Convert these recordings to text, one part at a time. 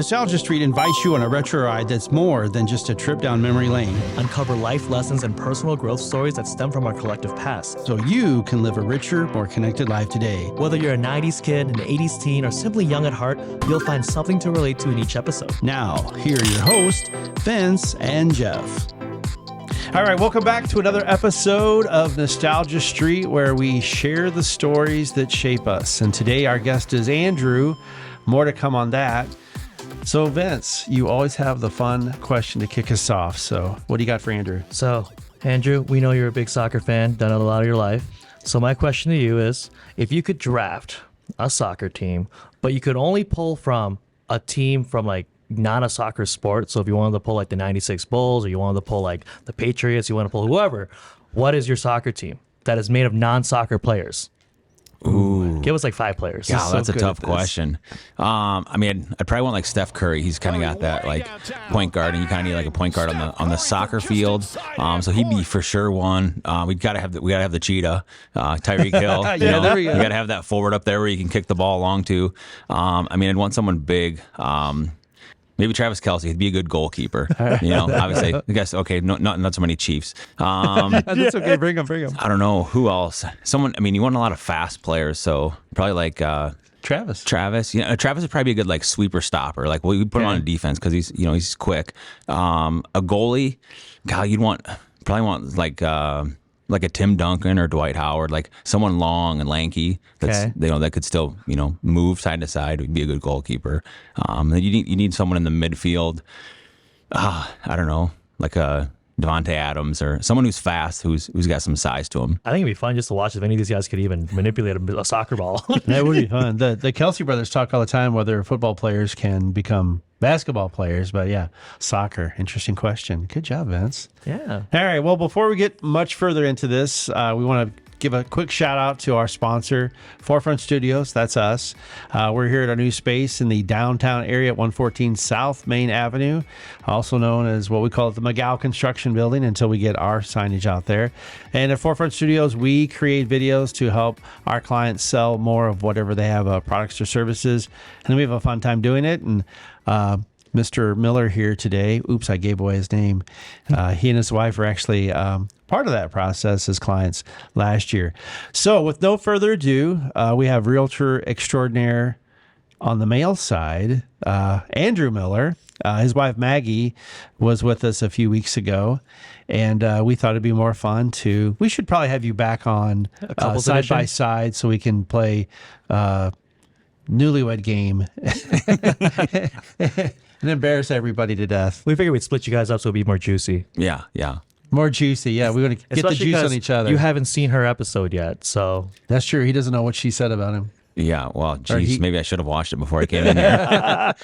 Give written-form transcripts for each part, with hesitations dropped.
Nostalgia Street invites you on a retro ride that's more than just a trip down memory lane. Uncover life lessons and personal growth stories that stem from our collective past. So you can live a richer, more connected life today. Whether you're a 90s kid, an 80s teen, or simply young at heart, you'll find something to relate to in each episode. Now, here are your hosts, Vince and Jeff. All right, welcome back to another episode of Nostalgia Street, where we share the stories that shape us. And today our guest is Andrew. More to come on that. So, Vince, you always have the fun question to kick us off. So, what do you got for Andrew? So, Andrew, we know you're a big soccer fan, done it a lot of your life. So my question to you is, if you could draft a soccer team, but you could only pull from a team from like not a soccer sport, so if you wanted to pull like the 96 Bulls, or you wanted to pull like the Patriots, you want to pull whoever, what is your soccer team that is made of non-soccer players? Ooh. Give us like 5 players. Yeah, that's a tough question. I mean, I'd probably want like Steph Curry. He's kind of got that like point guard, and you kind of need like a point guard on the soccer field. So he'd be for sure one. We gotta have the cheetah, Tyreek Hill. There we go. You gotta have that forward up there where you can kick the ball along to. I mean, I'd want someone big. Maybe Travis Kelce. He'd be a good goalkeeper. Obviously, I guess, okay, not so many Chiefs. That's okay. Bring him. I don't know. Who else? You want a lot of fast players, so probably like Travis. Travis would probably be a good like sweeper stopper. Like, we put him on defense because he's quick. A goalie, God, you'd probably want like a Tim Duncan or Dwight Howard, like someone long and lanky that could still move side to side, would be a good goalkeeper. Then you need someone in the midfield. I don't know, like a Devante Adams or someone who's fast, who's got some size to him. I think it'd be fun just to watch if any of these guys could even manipulate a soccer ball. That would be fun. The Kelce brothers talk all the time whether football players can become basketball players, but yeah, soccer. Interesting question. Good job, Vince. Yeah. All right. Well, before we get much further into this, we want to give a quick shout out to our sponsor, Forefront Studios. That's us. We're here at our new space in the downtown area at 114 South Main Avenue, also known as what we call the McGow Construction Building until we get our signage out there. And at Forefront Studios, we create videos to help our clients sell more of whatever they have, products or services. And we have a fun time doing it. And Mr. Miller here today, oops, I gave away his name. He and his wife are actually part of that process as clients last year. So with no further ado, we have realtor extraordinaire on the male side, Andrew Miller. His wife, Maggie, was with us a few weeks ago, and we thought it'd be more fun we should probably have you back on side by side so we can play newlywed game and embarrass everybody to death. We figured we'd split you guys up so it'd be more juicy. Yeah. More juicy. Yeah, we want to get the juice on each other. You haven't seen her episode yet, so. That's true. He doesn't know what she said about him. Yeah, well, geez, maybe I should have watched it before I came in here.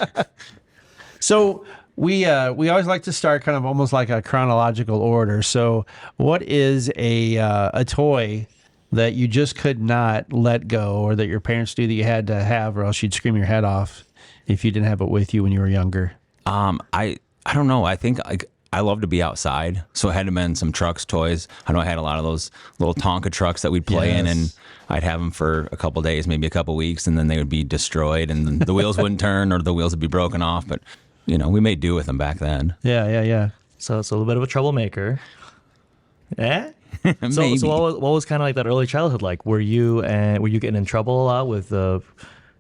So we always like to start kind of almost like a chronological order. So what is a toy that you just could not let go, or that your parents knew that you had to have, or else you'd scream your head off if you didn't have it with you when you were younger? I don't know. I think I love to be outside, so it had to been some trucks, toys. I know I had a lot of those little Tonka trucks that we'd play in, and I'd have them for a couple days, maybe a couple weeks, and then they would be destroyed, and the wheels wouldn't turn, or the wheels would be broken off. But we made do with them back then. Yeah. So it's a little bit of a troublemaker. Yeah. Maybe. So what was kind of like that early childhood like? Were you getting in trouble a lot with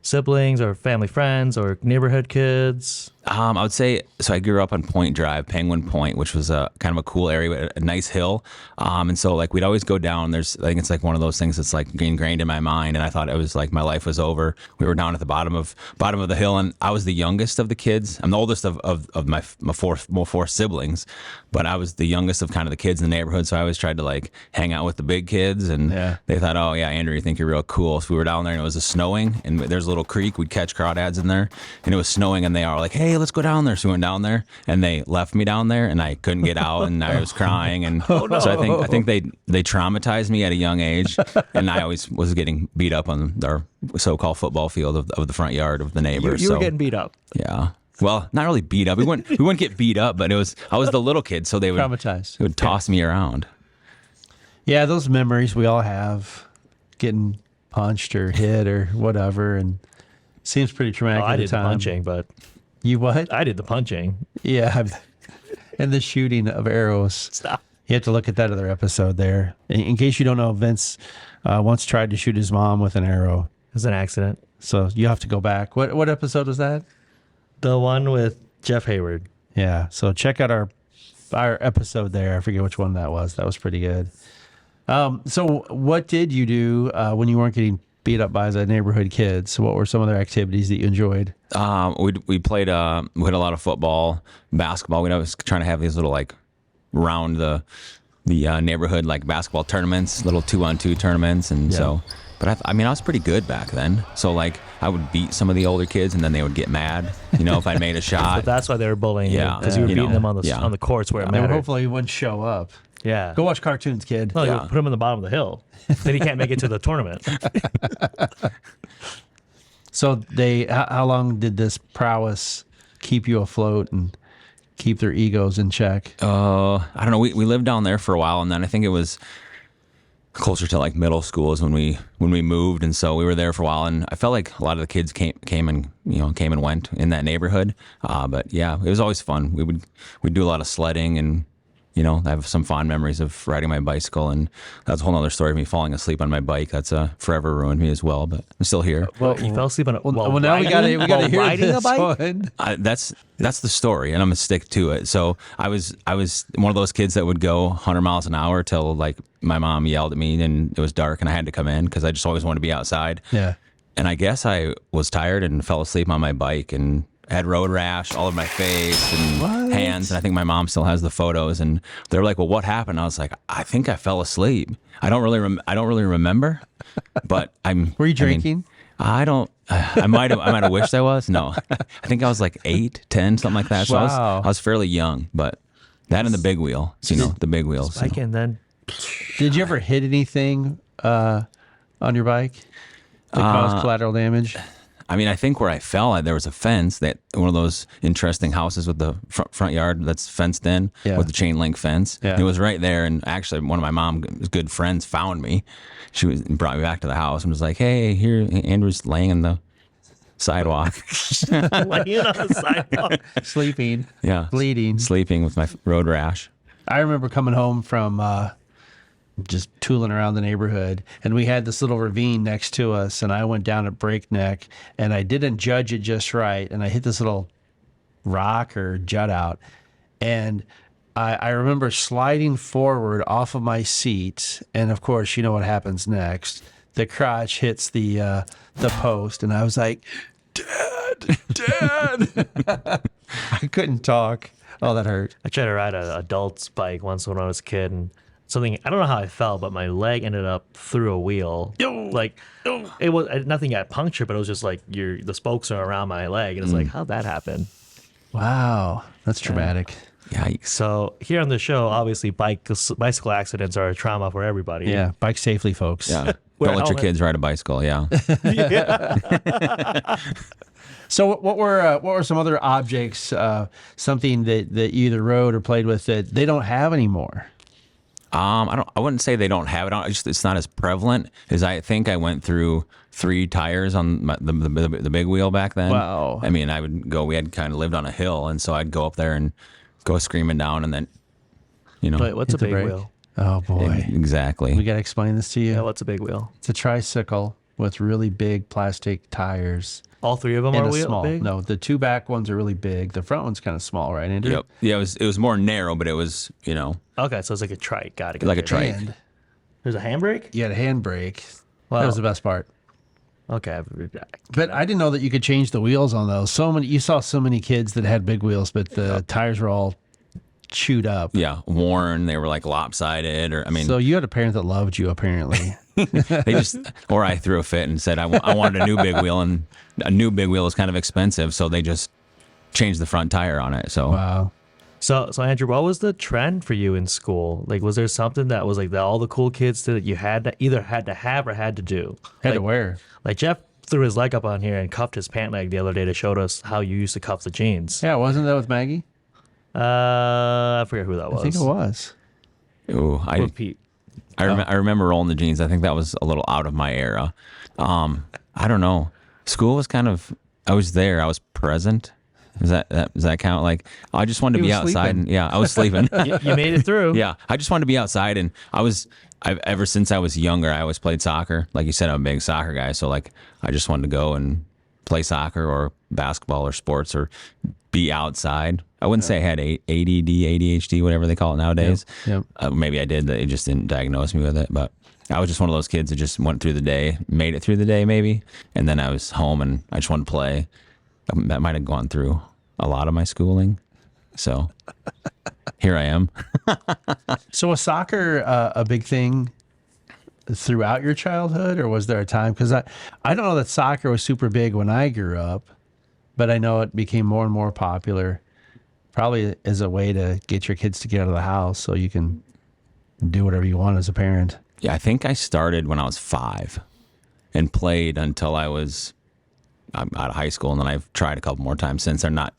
siblings or family friends or neighborhood kids? I would say, so I grew up on Point Drive, Penguin Point, which was a kind of a cool area, a nice hill. And so like we'd always go down. I think it's like one of those things that's like ingrained in my mind. And I thought it was like my life was over. We were down at the bottom of the hill, and I was the youngest of the kids. I'm the oldest of my four siblings, but I was the youngest of kind of the kids in the neighborhood. So I always tried to like hang out with the big kids, and they thought, oh yeah, Andrew, you think you're real cool. So we were down there, and it was snowing, and there's a little creek. We'd catch crawdads in there, and it was snowing, and they are like, hey, let's go down there. So we went down there, and they left me down there, and I couldn't get out, and I was crying, and so I think they traumatized me at a young age, and I always was getting beat up on our so-called football field of the front yard of the neighbors. You were getting beat up. Yeah. Well, not really beat up. We wouldn't get beat up, but I was the little kid, so they would traumatized. They would toss me around. Yeah, those memories we all have, getting punched or hit or whatever, and seems pretty traumatic I at the did time. punching, but You what? I did the punching. Yeah. And the shooting of arrows. Stop. You have to look at that other episode there. In case you don't know, Vince once tried to shoot his mom with an arrow. It was an accident. So you have to go back. What episode was that? The one with Jeff Hayward. Yeah. So check out our episode there. I forget which one that was. That was pretty good. So what did you do when you weren't getting beat up by the neighborhood kids? What were some other activities that you enjoyed? We played. We had a lot of football, basketball. We was trying to have these little like round the neighborhood like basketball tournaments, little 2-on-2 tournaments, and so. But I mean, I was pretty good back then. So like, I would beat some of the older kids, and then they would get mad, if I made a shot. But that's why they were bullying you, Yeah. because you were beating them on the Yeah. on the courts where it Well, mattered. hopefully he wouldn't show up. Yeah. Go watch cartoons, kid. No, Yeah. you put him in the bottom of the hill. Then he can't make it to the tournament. So how long did this prowess keep you afloat and keep their egos in check? I don't know. We lived down there for a while, and then I think it was closer to like middle school is when we moved, and so we were there for a while, and I felt like a lot of the kids came and went in that neighborhood. But yeah, it was always fun. We'd do a lot of sledding, and I have some fond memories of riding my bicycle, and that's a whole other story of me falling asleep on my bike. That's forever ruined me as well, but I'm still here. Well, you fell asleep on it. Well, now we gotta hear riding this a bike. one. That's the story, and I'm gonna stick to it. So I was one of those kids that would go 100 miles an hour till like my mom yelled at me, and it was dark, and I had to come in because I just always wanted to be outside. Yeah. And I guess I was tired and fell asleep on my bike and had road rash all over my face and hands. And I think my mom still has the photos. And they're like, "Well, what happened?" I was like, "I think I fell asleep. I don't really remember." But Were you drinking? I don't. I might have wished I was. No, I think I was like 8, 10, something like that. So Wow. I was fairly young. But that and the big wheel. So, the big wheels. Bike and then Did you ever hit anything on your bike that caused collateral damage? I mean, I think where I fell, there was a fence, that one of those interesting houses with the front yard that's fenced in with the chain link fence. Yeah. And it was right there, and actually, one of my mom's good friends found me. She brought me back to the house and was like, "Hey, here, Andrew's laying in the sidewalk." laying on the sidewalk. Sleeping. Yeah, Bleeding. sleeping with my road rash. I remember coming home from just tooling around the neighborhood, and we had this little ravine next to us, and I went down at breakneck, and I didn't judge it just right, and I hit this little rock or jut out, and I remember sliding forward off of my seat, and of course, you know what happens next. The crotch hits the post, and I was like, "Dad, Dad!" I couldn't talk. Oh, that hurt. I tried to ride an adult's bike once when I was a kid, and I don't know how I fell, but my leg ended up through a wheel. It was nothing got punctured, but it was just like the spokes are around my leg, and it's like, how'd that happen? Wow, that's traumatic. Yikes. So here on the show, obviously, bicycle accidents are a trauma for everybody. Yeah, bike safely, folks. Yeah. Wear Don't let your helmet. kids ride a bicycle. Yeah. So what were some other objects, something that you either rode or played with that they don't have anymore? I wouldn't say they don't have it. It's not as prevalent as I think. I went through 3 tires on the big wheel back then. Wow. I mean, I would go. We had kind of lived on a hill, and so I'd go up there and go screaming down, and then, Wait, what's a Hit the big brake. wheel? Oh boy, exactly. we got to explain this to you. Yeah, what's a big wheel? It's a tricycle with really big plastic tires. All 3 of them And are a small. big? No, the 2 back ones are really big. The front one's kind of small, right, Andrew? Yep. Yeah, it was more narrow, but it was Okay, so it's like a trike. Got it. like a trike. And There's a handbrake? you had a handbrake. Wow. That was the best part. Okay. But I didn't know that you could change the wheels on those. You saw so many kids that had big wheels, but the tires were all chewed up. Yeah, worn. They were like lopsided, or So you had a parent that loved you, apparently. they just, or I threw a fit and said I wanted a new big wheel, and a new big wheel is kind of expensive, so they just changed the front tire on it. So Wow. So Andrew, what was the trend for you in school? Like, was there something that was like that all the cool kids did that you either had to have or had to do? Had like, to wear. Like Jeff threw his leg up on here and cuffed his pant leg the other day to show us how you used to cuff the jeans. Yeah, wasn't that with Maggie? I forget who that was. I think it was. ooh, With Pete. I remember rolling the jeans. I think that was a little out of my era. I don't know. School was kind of, I was there. I was present. Does that count? Like, I just wanted to be outside. sleeping. And, yeah, I was sleeping. You made it through. Yeah, I just wanted to be outside, and ever since I was younger, I always played soccer. Like you said, I'm a big soccer guy, so like I just wanted to go and play soccer or basketball or sports or be outside. I wouldn't say I had ADD, ADHD, whatever they call it nowadays. Yep. Maybe I did. They just didn't diagnose me with it, but I was just one of those kids that just went through the day, made it through the day maybe, and then I was home and I just wanted to play. That might have gone through a lot of my schooling. So here I am. So was soccer a big thing throughout your childhood, or was there a time? Because I don't know that soccer was super big when I grew up, but I know it became more and more popular, probably as a way to get your kids to get out of the house so you can do whatever you want as a parent. Yeah, I think I started when I was 5 and played until I was out of high school, and then I've tried a couple more times since. They're not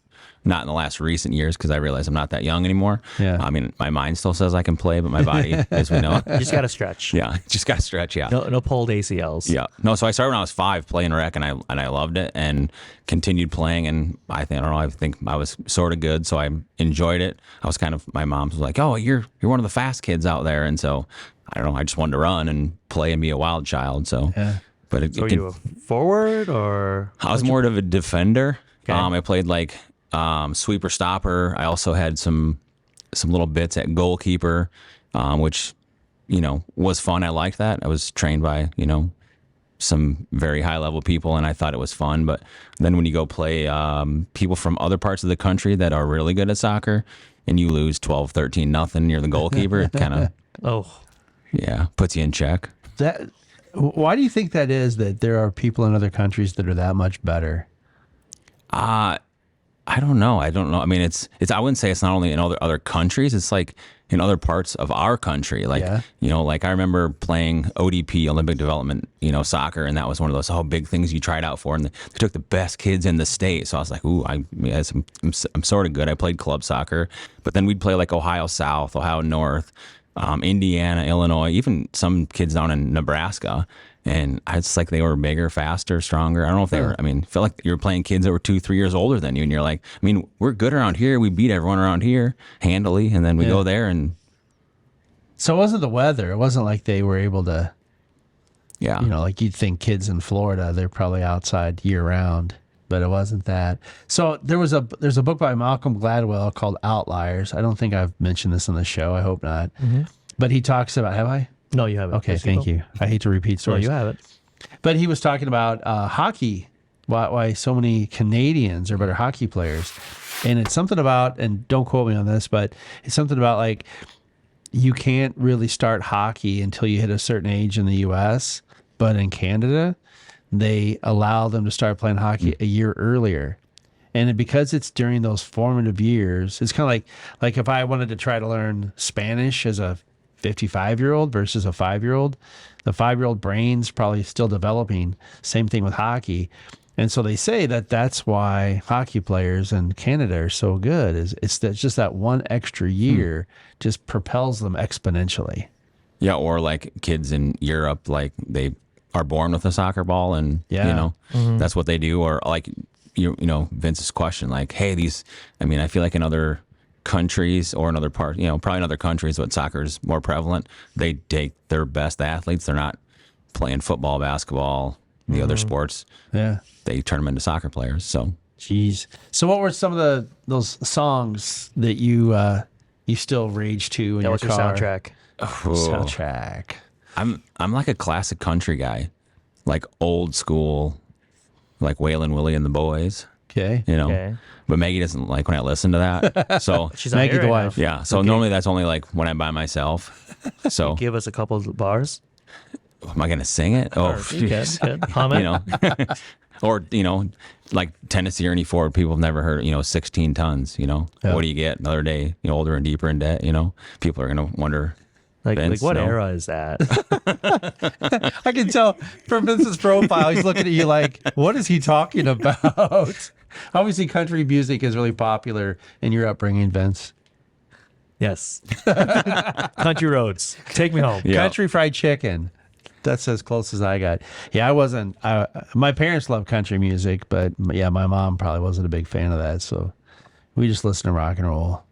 in the last recent years because I realize I'm not that young anymore. Yeah. I mean, my mind still says I can play, but my body, as we know, You just got to stretch. yeah, just got to stretch. Yeah. No pulled ACLs. Yeah. No, so I started when I was 5 playing rec, and I loved it and continued playing, and I think I was sort of good, so I enjoyed it. I was my mom was like, "Oh, you're one of the fast kids out there," and so I don't know, I just wanted to run and play and be a wild child. So, Yeah. but So were you a forward or? I was more of a defender. Okay. I played like sweeper stopper. I also had some little bits at goalkeeper, which was fun. I liked that. I was trained by some very high level people, and I thought it was fun. But then when you go play people from other parts of the country that are really good at soccer, and you lose 12-13 nothing, you're the goalkeeper. It kind of Oh, puts you in check. Why do you think that is, that there are people in other countries that are that much better? I don't know. I mean, it's. I wouldn't say it's not only in other countries. It's like in other parts of our country. Like like I remember playing ODP, Olympic Development, soccer, and that was one of those big things you tried out for. And they took the best kids in the state. So I was like, ooh, I'm sort of good. I played club soccer, but then we'd play like Ohio South, Ohio North, Indiana, Illinois, even some kids down in Nebraska. And it's like they were bigger, faster, stronger. I don't know if they were, I felt like you were playing kids that were 2-3 years older than you. And you're like, we're good around here. We beat everyone around here handily. And then we go there and. So it wasn't the weather. It wasn't like they were able to, Yeah. like you'd think kids in Florida, they're probably outside year round, but it wasn't that. So there's a book by Malcolm Gladwell called Outliers. I don't think I've mentioned this on the show. I hope not. Mm-hmm. But he talks about, have I? no, you haven't. Okay, Yes, thank you. I hate to repeat No, stories. you haven't. But he was talking about hockey, why so many Canadians are better hockey players. And it's something about, and don't quote me on this, but it's something about like you can't really start hockey until you hit a certain age in the U.S., but in Canada, they allow them to start playing hockey a year earlier. And because it's during those formative years, it's kind of like if I wanted to try to learn Spanish as a 55-year-old versus a 5-year-old, the 5-year-old brain's probably still developing. Same thing with hockey. And so they say that that's why hockey players in Canada are so good. It's just that one extra year just propels them exponentially. Yeah. Or like kids in Europe, like they are born with a soccer ball and, that's what they do. Or like, Vince's question, like, hey, I feel like in other countries or in other parts, probably in other countries, but soccer is more prevalent. They take their best athletes. They're not playing football, basketball, the other sports. Yeah. They turn them into soccer players. So, Jeez. So what were some of those songs that you still rage to in your What's your car? soundtrack? Soundtrack. I'm like a classic country guy, like old school, like Waylon Willie and the Boys. Okay. Okay. But Maggie doesn't like when I listen to that. So She's on Maggie here the right wife. now. yeah. So normally that's only like when I'm by myself. So Give us a couple of bars. am I gonna sing it? Oh, You can. jeez. Good. Comment. Or like Tennessee Ernie Ford. People have never heard. 16 tons. What do you get? Another day. Older and deeper in debt. People are gonna wonder. Like Vince, what no. era is that? I can tell from Vince's profile, he's looking at you like, what is he talking about? Obviously, country music is really popular in your upbringing, Vince. Yes. Country roads. Take me home. Yeah. Country fried chicken. That's as close as I got. Yeah, I wasn't. My parents love country music, but yeah, my mom probably wasn't a big fan of that. So we just listen to rock and roll.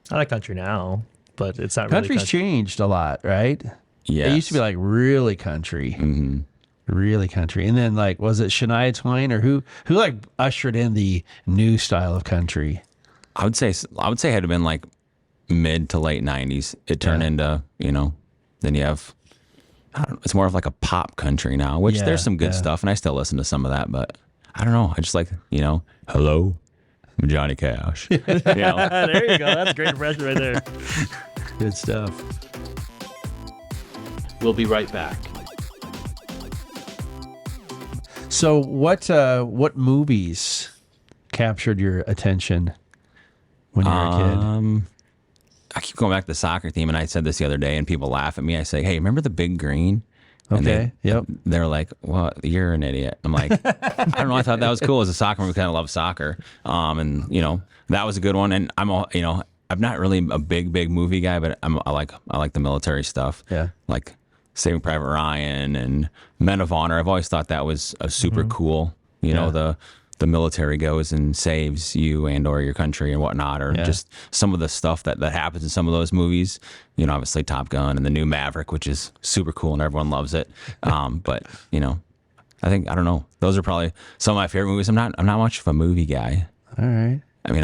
I like country now, but it's not Country's really country. changed a lot, right? Yeah. It used to be like really country, really country, and then like was it Shania Twain or who like ushered in the new style of country? I would say it had been like mid to late 90s. It turned into, then you have, I don't know, it's more of like a pop country now, which there's some good stuff, and I still listen to some of that, but I don't know. I just like, hello, I'm Johnny Cash. There you go. That's a great impression right there. Good stuff. We'll be right back. So what movies captured your attention when you were a kid? I keep going back to the soccer theme, and I said this the other day, and people laugh at me. I say, "Hey, remember the Big Green?" And Okay. Yep. They're like, "Well, you're an idiot." I'm like, I don't know. I thought that was cool as a soccer movie. Kind of love soccer, and that was a good one. And I'm not really a big movie guy, but I like the military stuff. Yeah. Like Saving Private Ryan and Men of Honor. I've always thought that was a super cool. The military goes and saves you and or your country and whatnot, or just some of the stuff that happens in some of those movies. Obviously Top Gun and the new Maverick, which is super cool and everyone loves it. But I think, I don't know, those are probably some of my favorite movies. I'm not much of a movie guy. All right. I mean,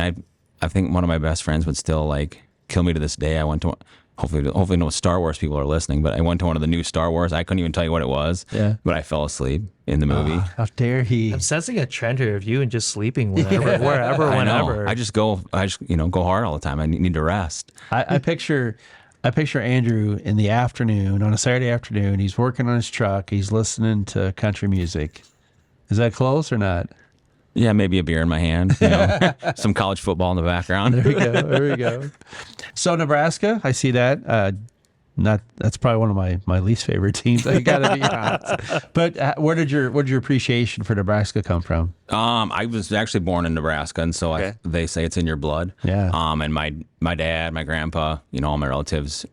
I think one of my best friends would still like kill me to this day. I went to hopefully no Star Wars people are listening, but I went to one of the new Star Wars. I couldn't even tell you what it was. Yeah. But I fell asleep in the movie. How dare he? I'm sensing a trend here of you and just sleeping wherever, I know. whenever. I just go hard all the time. I need to rest. I picture Andrew in the afternoon, on a Saturday afternoon. He's working on his truck. He's listening to country music. Is that close or not? Yeah, maybe a beer in my hand. Some college football in the background. There we go. So Nebraska, I see that. That's probably one of my least favorite teams. I got to be honest. But where did your appreciation for Nebraska come from? I was actually born in Nebraska, and so they say it's in your blood. Yeah. And my dad, my grandpa, all my relatives,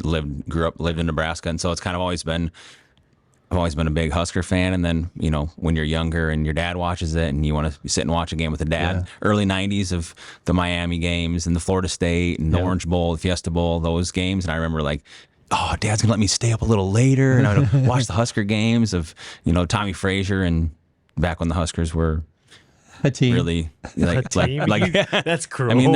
lived in Nebraska, and so it's kind of always been. I've always been a big Husker fan, and then when you're younger and your dad watches it, and you want to sit and watch a game with the dad. Early '90s of the Miami games and the Florida State and the Orange Bowl, the Fiesta Bowl, those games, and I remember like, oh, Dad's gonna let me stay up a little later, and I would watch the Husker games of Tommy Frazier, and back when the Huskers were A team. really like That's cruel. I mean,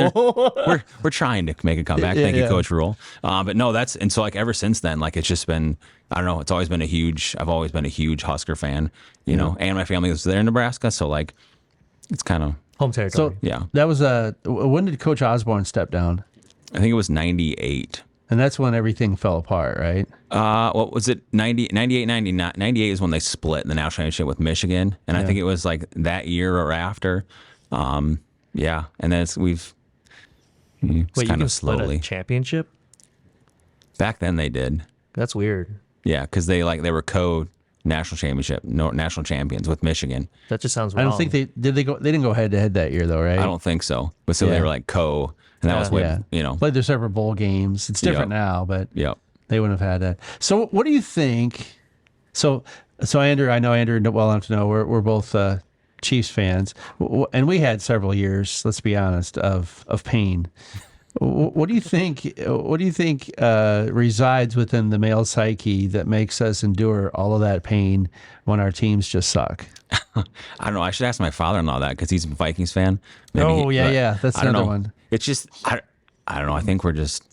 we're trying to make a comeback. Thank you, Coach Rule. But no, and so like ever since then, like it's just been, I don't know, it's always been I've always been a huge Husker fan, and my family was there in Nebraska, so like it's kind of home territory. So yeah. that was when did Coach Osborne step down? I think it was 98. And that's when everything fell apart, right? What was it? 98, 99. 98 is when they split the national championship with Michigan, and I think it was like that year or after. And then we've Wait, you kind can of split slowly. a championship? Back then they did. That's weird. Yeah, because they were national champions with Michigan. That just sounds I wrong. don't think they didn't go head to head that year though, right? I don't think so. But so they were like and that was way, Played their separate bowl games. It's different now, but they wouldn't have had that. So what do you think? So Andrew, I know Andrew well enough to know we're both Chiefs fans, and we had several years, let's be honest, of pain. What do you think? What do you think resides within the male psyche that makes us endure all of that pain when our teams just suck? I don't know. I should ask my father-in-law that because he's a Vikings fan. That's I don't another know. one. It's just I don't know. I think we're just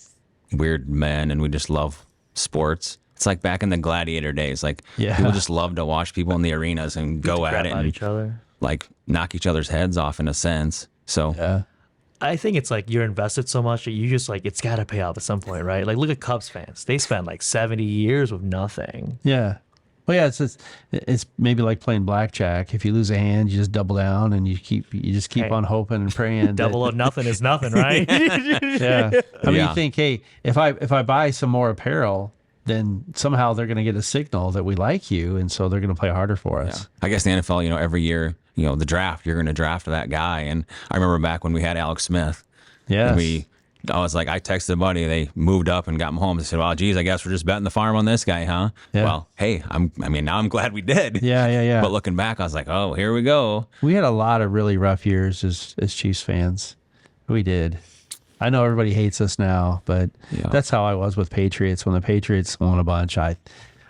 weird men, and we just love sports. It's like back in the gladiator days. Like people just love to watch people in the arenas and go at it and each other. like knock each other's heads off in a sense. So I think it's like you're invested so much that you just like it's got to pay off at some point, right? Like look at Cubs fans; they spend like 70 years with nothing. Yeah. Well, yeah, it's maybe like playing blackjack. If you lose a hand, you just double down and you just keep on hoping and praying. Double of nothing is nothing, right? Yeah. I mean, you think, hey, if I buy some more apparel, then somehow they're going to get a signal that we like you, and so they're going to play harder for us. I guess the NFL, every year, the draft, you're going to draft that guy. And I remember back when we had Alex Smith. Yes. We I was like, I texted a buddy. They moved up and got him home. They said, well, geez, I guess we're just betting the farm on this guy, huh? Yeah. Well, hey, now I'm glad we did. Yeah. But looking back, I was like, oh, here we go. We had a lot of really rough years as Chiefs fans. We did. I know everybody hates us now, but that's how I was with Patriots. When the Patriots won a bunch, I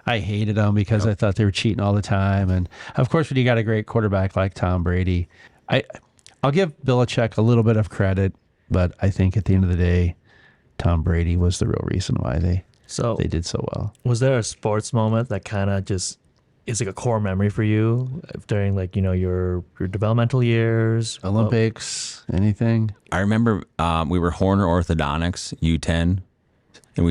hated them because I thought they were cheating all the time. And of course, when you got a great quarterback like Tom Brady, I'll give Belichick a little bit of credit, but I think at the end of the day, Tom Brady was the real reason why they did so well. Was there a sports moment that kind of just is like a core memory for you during like, your developmental years? Olympics, anything? I remember we were Horner Orthodontics, U10, and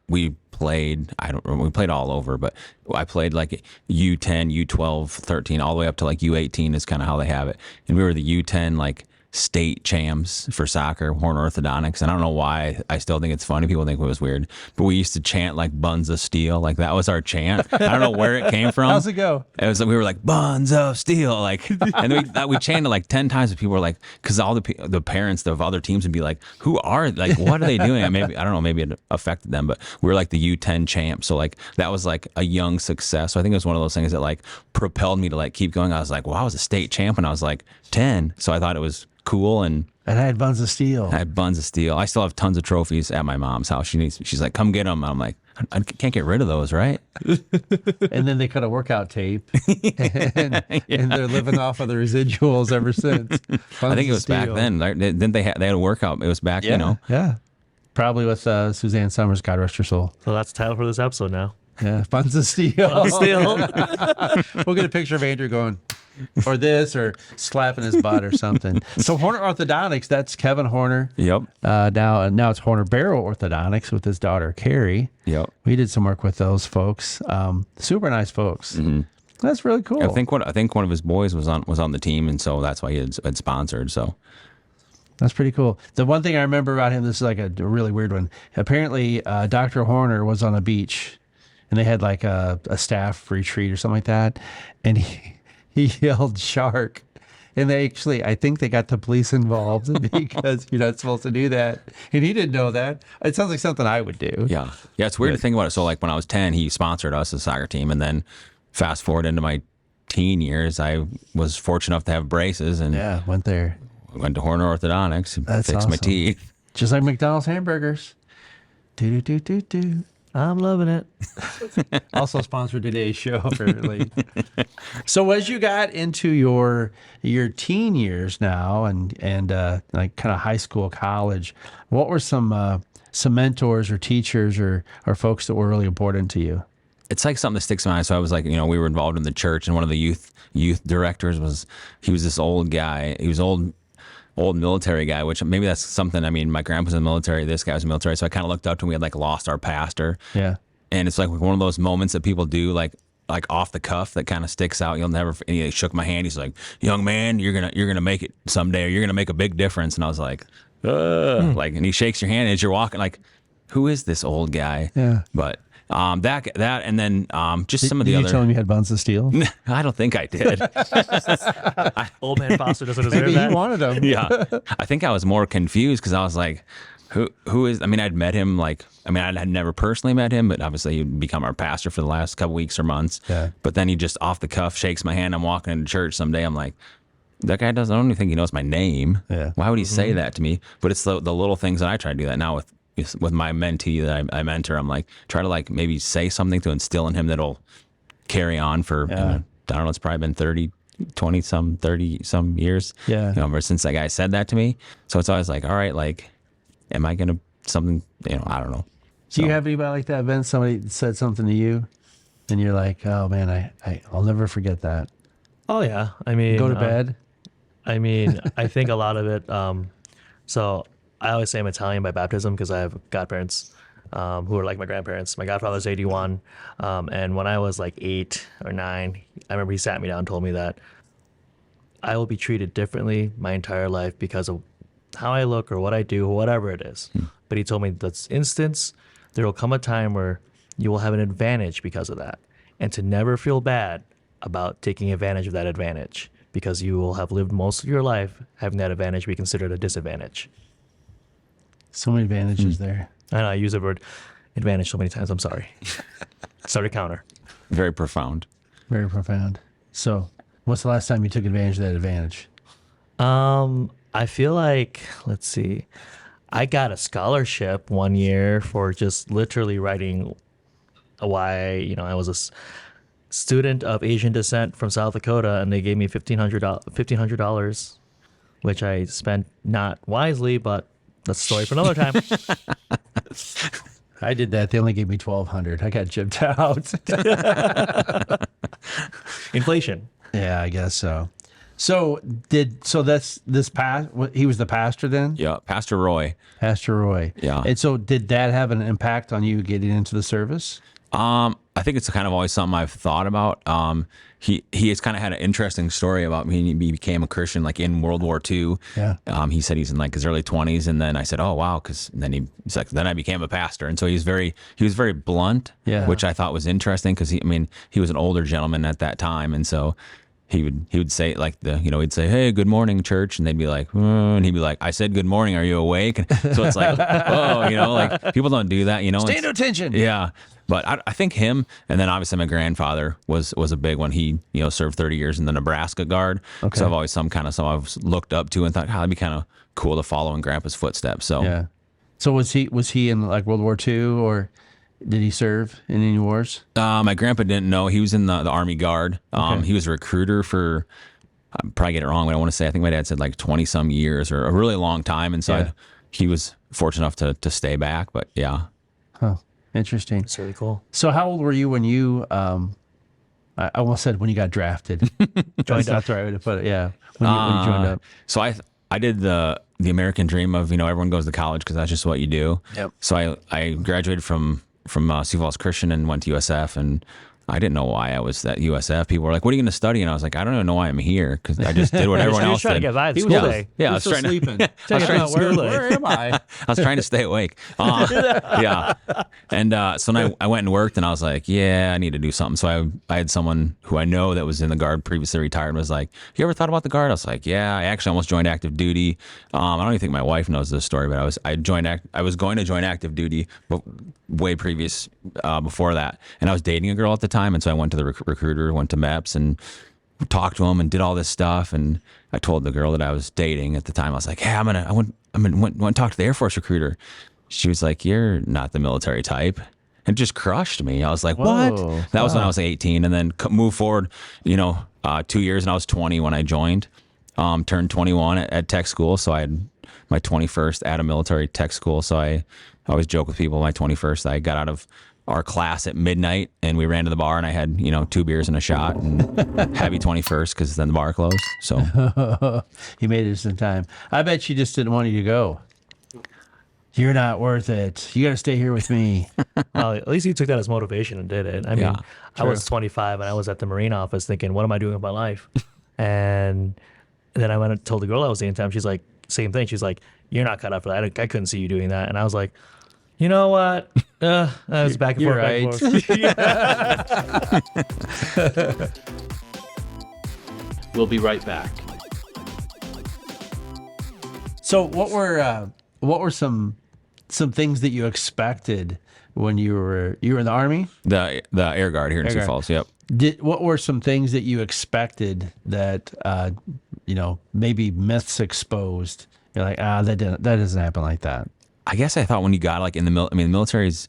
we played, I don't remember, we played all over, but I played like U10, U12, 13, all the way up to like U18 is kind of how they have it. And we were the U10 like state champs for soccer, Horn Orthodontics. And I don't know why. I still think it's funny. People think it was weird. But we used to chant like buns of steel. Like that was our chant. I don't know where it came from. How's it go? It was like, we were like buns of steel. Like, and we chanted like 10 times. And people were like, because all the parents of other teams would be like, who are, like, what are they doing? And maybe, I don't know, maybe it affected them, but we were like the U10 champs. So like that was like a young success. So I think it was one of those things that like propelled me to like keep going. I was like, well, I was a state champ when I was like 10. So I thought it was cool. And I had buns of steel. I had buns of steel. I still have tons of trophies at my mom's house. She's like, come get them. I'm like, I can't get rid of those, right? And then they cut a workout tape, and they're living off of the residuals ever since. I think it was back then. Didn't they had a workout? It was back, Yeah. Probably with Suzanne Summers, God rest her soul. So that's the title for this episode now. Yeah, buns of steel. We'll get a picture of Andrew going, or this, or slapping his butt or something. So Horner Orthodontics, that's Kevin Horner. Yep. Now it's Horner Barrow Orthodontics with his daughter Carrie. Yep. We did some work with those folks. Super nice folks. Mm-hmm. That's really cool. I think one of his boys was on the team, and so that's why he had sponsored. So that's pretty cool. The one thing I remember about him, this is like a really weird one. Apparently, Dr. Horner was on a beach, and they had like a staff retreat or something like that, and he yelled shark, and they actually, I think they got the police involved because you're not supposed to do that, and he didn't know that. It sounds like something I would do. Yeah, it's weird to think about it. So like when I was 10, he sponsored us as a soccer team, and then fast forward into my teen years, I was fortunate enough to have braces, and went there. Went to Horner Orthodontics and That's fixed my awesome. teeth. Just like McDonald's hamburgers. Do. I'm loving it. Also sponsored today's show, apparently. So as you got into your teen years now and like kind of high school, college, what were some mentors or teachers or folks that were really important to you? It's like something that sticks in my eye. So I was like, we were involved in the church, and one of the youth directors was this old guy. He was old military guy, which maybe that's something. I mean, my grandpa's in the military, this guy was in the military, so I kind of looked up to him. We had like lost our pastor. Yeah. And it's like one of those moments that people do like off the cuff that kind of sticks out. You'll never. And he shook my hand. He's like, "Young man, you're gonna make it someday, or you're gonna make a big difference." And I was like, like, and he shakes your hand as you're walking. Like, who is this old guy? Yeah. But that and then just some of the Did other. you tell him you had buns of steel? I don't think I did. Old man Foster doesn't deserve Maybe that. he wanted them. Yeah, I think I was more confused because I was like, who is? I mean, I'd met him I had never personally met him, but obviously he'd become our pastor for the last couple weeks or months. Yeah. But then he just off the cuff shakes my hand. I'm walking into church someday. I'm like, that guy doesn't. I don't even think he knows my name. Yeah. Why would he say that to me? But it's the little things that I try to do that now with my mentee that I mentor. I'm like, try to like maybe say something to instill in him that'll carry on for, I don't know, it's probably been 30 some years. Yeah. Ever since that guy said that to me. So it's always like, all right, like, am I going to something, I don't know. Do you have anybody like that, Ben? Somebody said something to you and you're like, oh man, I'll never forget that. Oh yeah. I mean, Go to bed. I mean, I think a lot of it. So I always say I'm Italian by baptism because I have godparents who are like my grandparents. My godfather's 81. And when I was like 8 or 9, I remember he sat me down and told me that I will be treated differently my entire life because of how I look or what I do, whatever it is. But he told me this instance, there will come a time where you will have an advantage because of that. And to never feel bad about taking advantage of that advantage because you will have lived most of your life having that advantage be considered a disadvantage. So many advantages there. I know I use the word advantage so many times. I'm sorry. Start a counter. Very profound. Very profound. So, what's the last time you took advantage of that advantage? I feel like, let's see, I got a scholarship one year for just literally writing why, I was a student of Asian descent from South Dakota, and they gave me $1,500, which I spent not wisely, but that's a story for another time. I did that. They only gave me $1,200. I got gypped out. Inflation. Yeah, I guess so. So that's this past. He was the pastor then. Yeah, Pastor Roy. Pastor Roy. Yeah. And so did that have an impact on you getting into the service? I think it's kind of always something I've thought about. He has kind of had an interesting story about me. He became a Christian like in World War II. Yeah. He said he's in like his early 20s, and then I said, "Oh wow," because he's like, then I became a pastor, and so he was very blunt, Yeah. which I thought was interesting because he was an older gentleman at that time, and so. He would say like he'd say, "Hey, good morning, church," and they'd be like, and he'd be like, "I said good morning. Are you awake?" And so it's like, oh, like people don't do that, Stand to attention. Yeah, but I think him, and then obviously my grandfather was a big one. He served 30 years in the Nebraska Guard, Okay. so I've always someone I've looked up to and thought, "How that'd be kind of cool to follow in Grandpa's footsteps." So Yeah. So was he in like World War II, or did he serve in any wars? My grandpa didn't know. He was in the Army Guard. Okay. He was a recruiter for, I probably get it wrong, but I want to say, I think my dad said like 20 some years or a really long time. And so Yeah. he was fortunate enough to stay back. But yeah. Huh. Interesting. It's really cool. So how old were you when you? I almost said when you got drafted. That's not the right way to put it. Yeah. When you joined up. So I did the American dream of, everyone goes to college because that's just what you do. Yep. So I graduated from Sioux Falls Christian and went to USF, and I didn't know why I was at USF. People were like, "What are you going to study?" And I was like, "I don't even know why I'm here because I just did what everyone He was else trying did." to get by the He school was- day. Yeah, I He was still trying to sleeping. I was trying to where am I? I was trying to stay awake. Yeah. And so then I went and worked, and I was like, yeah, I need to do something. So I had someone who I know that was in the Guard, previously retired, and was like, "You ever thought about the Guard?" I was like, yeah, I actually almost joined active duty. I don't even think my wife knows this story, but I was going to join active duty way previous before that. And I was dating a girl at the time, and so I went to the recruiter, went to MEPS, and talked to him and did all this stuff. And I told the girl that I was dating at the time, I was like, "Hey, I want to talk to the Air Force recruiter." She was like, "You're not the military type." It just crushed me. I was like, Whoa. "What?" That was when I was 18, and then move forward, 2 years, and I was 20 when I joined. Turned 21 at tech school, so I had my 21st at a military tech school. So I always joke with people, my 21st, I got out of our class at midnight, and we ran to the bar, and I had 2 beers and a shot, and happy 21st because then the bar closed. So He made it just in time. I bet she just didn't want you to go. You're not worth it. You got to stay here with me. Well, at least he took that as motivation and did it. I mean, Yeah, I was 25 and I was at the Marine office thinking, what am I doing with my life? and then I went and told the girl I was dating at the time. She's like, same thing. She's like, "You're not cut out for that. I couldn't see you doing that." And I was like, you know what? I was back and You're forth, back and forth. We'll be right back. So, what were some things that you expected when you were in the Army? the Air Guard here in Air Sioux Guard. Falls. Yep. What were some things that you expected that maybe myths exposed? You're like, that doesn't happen like that. I guess I thought when you got like in the the military's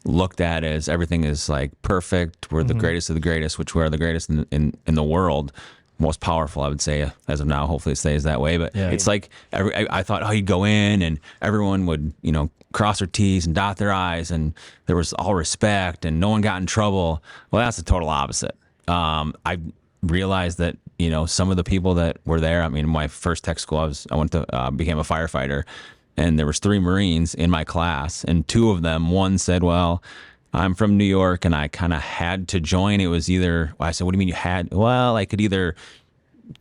looked at as everything is like perfect. We're the greatest of the greatest, which we're the greatest in the world. Most powerful, I would say, as of now. Hopefully it stays that way. But Yeah. it's like I thought, you'd go in and everyone would, cross their T's and dot their I's, and there was all respect and no one got in trouble. Well, that's the total opposite. I realized that, some of the people that were there, my first tech school, I went to became a firefighter, and there was 3 Marines in my class, and 2 of them, one said, "Well, I'm from New York and I kind of had to join." It was either, I said, "What do you mean you had?" "Well, I could either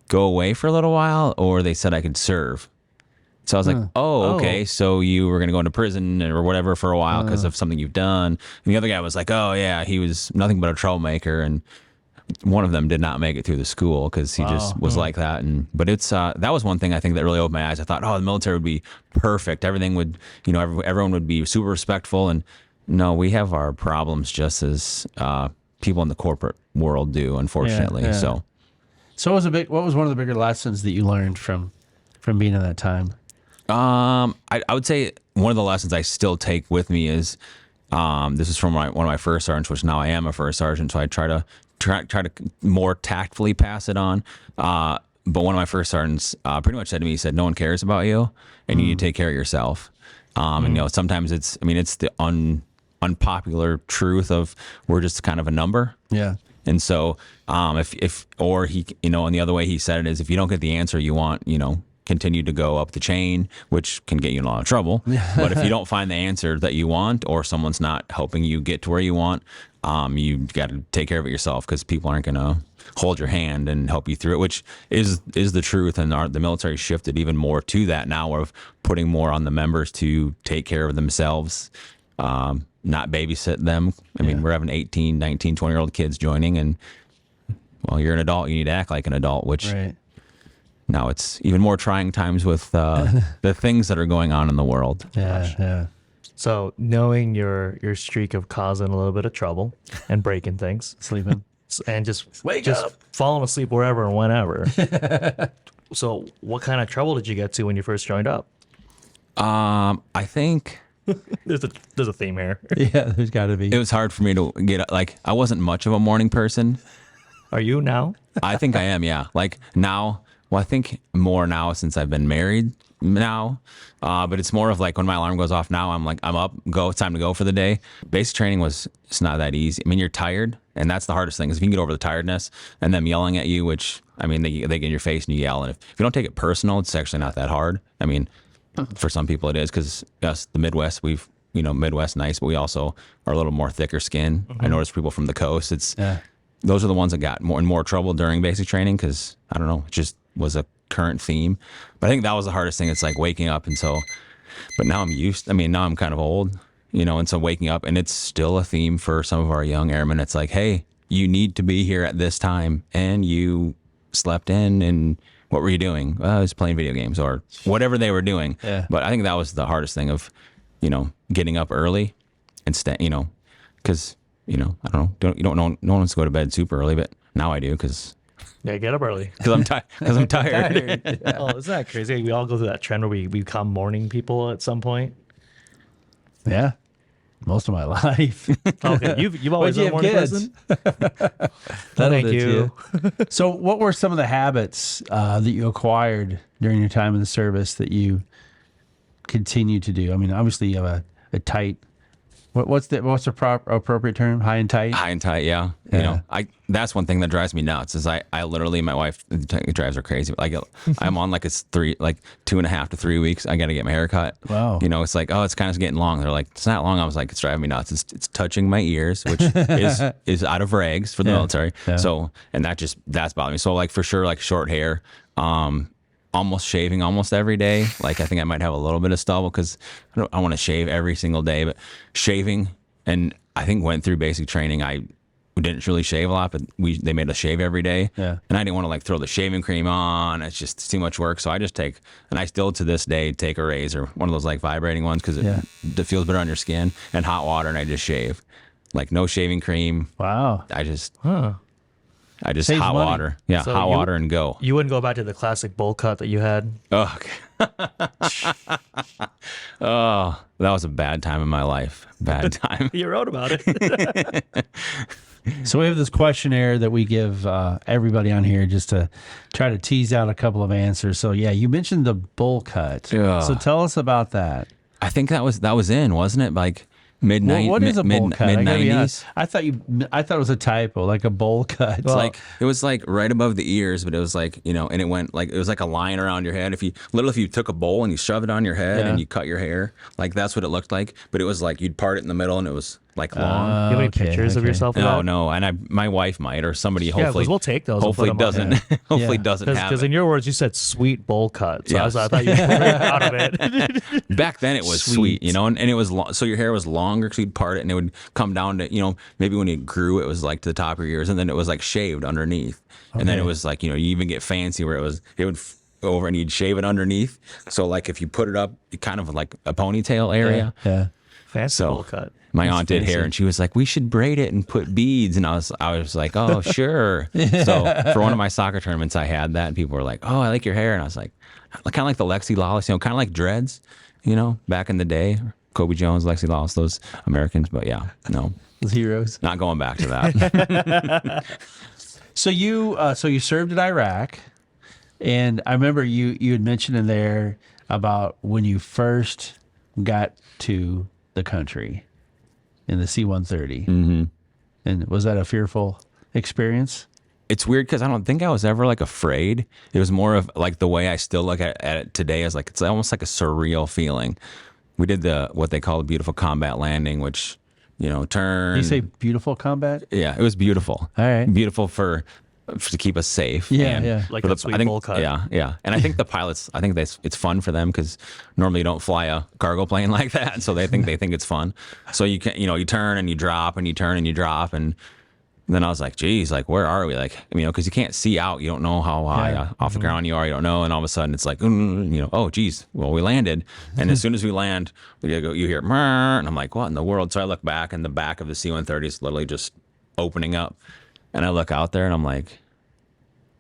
go away for a little while or they said I could serve." So I was like, "Oh, okay. So you were going to go into prison or whatever for a while because of something you've done." And the other guy was like, "Oh yeah, he was nothing but a troublemaker." And one of them did not make it through the school because he just was like that. But it's that was one thing I think that really opened my eyes. I thought, oh, the military would be perfect. Everything would, everyone would be super respectful. And no, we have our problems just as people in the corporate world do, unfortunately. Yeah. So what was one of the bigger lessons that you learned from being in that time? I would say one of the lessons I still take with me is this is from one of my first sergeants, which now I am a first sergeant, so I try to more tactfully pass it on. But one of my first sergeants pretty much said to me, he said, "No one cares about you, and you need to take care of yourself." And sometimes it's the unpopular truth of we're just kind of a number. Yeah. And so if and the other way he said it is, if you don't get the answer you want, continue to go up the chain, which can get you in a lot of trouble. But if you don't find the answer that you want, or someone's not helping you get to where you want, you got to take care of it yourself, because people aren't going to hold your hand and help you through it, which is the truth. And the military shifted even more to that now, of putting more on the members to take care of themselves, not babysit them. I mean, we're having 18, 19, 20-year-old kids joining, and, well, you're an adult. You need to act like an adult, which now it's even more trying times with the things that are going on in the world. Yeah. So knowing your streak of causing a little bit of trouble and breaking things, Sleeping. and just up. falling asleep wherever and whenever. So what kind of trouble did you get to when you first joined up? I think There's a theme here. Yeah, there's got to be. it was hard for me to get, I wasn't much of a morning person. Are you now? I think I am, yeah. Like now, well, I think more now since I've been married now. But it's more of like when my alarm goes off now, I'm like, I'm up, go, it's time to go for the day. Basic training it's not that easy. I mean, you're tired, and that's the hardest thing, is if you can get over the tiredness and them yelling at you, which, I mean, they get in your face and you yell. And if you don't take it personal, it's actually not that hard. I mean, for some people it is, because us, the Midwest, Midwest nice, but we also are a little more thicker skin. I notice people from the coast, those are the ones that got more trouble during basic training, because, I don't know, it just was a current theme. But I think that was the hardest thing. It's like waking up, and so, but now now I'm kind of old, and so waking up, and it's still a theme for some of our young airmen. It's like, hey, you need to be here at this time, and you slept in, and what were you doing? I was playing video games, or whatever they were doing. Yeah. But I think that was the hardest thing of, getting up early and because, I don't know, no one wants to go to bed super early, but now I do, because Yeah, get up early. I'm tired. Oh, isn't that crazy? We all go through that trend where we become morning people at some point. Yeah. Most of my life. Okay, you've always been a morning person. Thank you. So what were some of the habits that you acquired during your time in the service that you continue to do? I mean, obviously you have a tight, what's the appropriate term? High and tight? High and tight, yeah. That's one thing that drives me nuts, is I literally, my wife, it drives her crazy. Like I'm on like 2.5 to 3 weeks. I got to get my hair cut. Wow. It's like, oh, it's kind of getting long. They're like, it's not long. I was like, it's driving me nuts. It's touching my ears, which is out of regs for the military. Yeah. So, and that's bothering me. So like for sure, like short hair, almost shaving almost every day. Like I think I might have a little bit of stubble, because I want to shave every single day, but shaving, and I think went through basic training, we didn't really shave a lot, but they made us shave every day. Yeah. And I didn't want to throw the shaving cream on. It's just too much work. So I just and I still to this day take a razor, one of those vibrating ones, because it feels better on your skin, and hot water, and I just shave. Like no shaving cream. Wow. I just Saves hot money. Water. Yeah, So hot water and go. You wouldn't go back to the classic bowl cut that you had? Oh, okay. Oh, that was a bad time in my life. Bad time. You wrote about it. So we have this questionnaire that we give everybody on here just to try to tease out a couple of answers. So yeah, you mentioned the bowl cut. Yeah. So tell us about that. I think that was in, wasn't it? Like mid-90s. What is a bowl cut? Mid-90s. I thought it was a typo, like a bowl cut. Well, it was right above the ears, but it was and it went it was like a line around your head. If you took a bowl and you shove it on your head and you cut your hair, that's what it looked like. But it was you'd part it in the middle, and it was like long. Do you have any Okay, pictures of okay. yourself? No, and my wife might, or somebody Yeah, hopefully. 'cause we'll take those and Hopefully put 'em on. doesn't. Hopefully Yeah. doesn't have Because it. in your words, you said sweet bowl cut. So Yes. I thought you were very proud of it. Back then it was sweet, and it was so your hair was longer, so you'd part it, and it would come down to, maybe when it grew, it was like to the top of your ears, and then it was like shaved underneath, and then it was like, you even get fancy where it would go over and you'd shave it underneath. So like if you put it up, kind of like a ponytail area. Yeah. Fancy So bowl cut. my aunt did fancy. hair, and she was like, "We should braid it and put beads." And I was like, "Oh, sure." So for one of my soccer tournaments, I had that, and people were like, "Oh, I like your hair," and I was like, kind of like the Lexi Lawless, kind of like dreads, back in the day, Kobe Jones, Lexi Lawless, those Americans. But yeah, no, Heroes. not going back to that. So you served in Iraq, and I remember you had mentioned in there about when you first got to the country in the C-130. Mm-hmm. And was that a fearful experience? It's weird because I don't think I was ever like afraid. It was more of like the way I still look at it today is like it's almost like a surreal feeling. We did what they call a beautiful combat landing, which turn. You say beautiful combat? Yeah, it was beautiful. All right. Beautiful to keep us safe. Yeah, and yeah. Like for that sweet I think, bowl cut. Yeah. And I think the pilots, it's fun for them because normally you don't fly a cargo plane like that, so they think it's fun. So you can, you turn and you drop and you turn and you drop, and then I was like, geez, like where are we? Like, because you can't see out, you don't know how high off the ground you are, you don't know, and all of a sudden it's like, oh geez, well we landed, and as soon as we land, you hear, "Mrrr," and I'm like, what in the world? So I look back, and the back of the C-130 is literally just opening up. And I look out there and I'm like,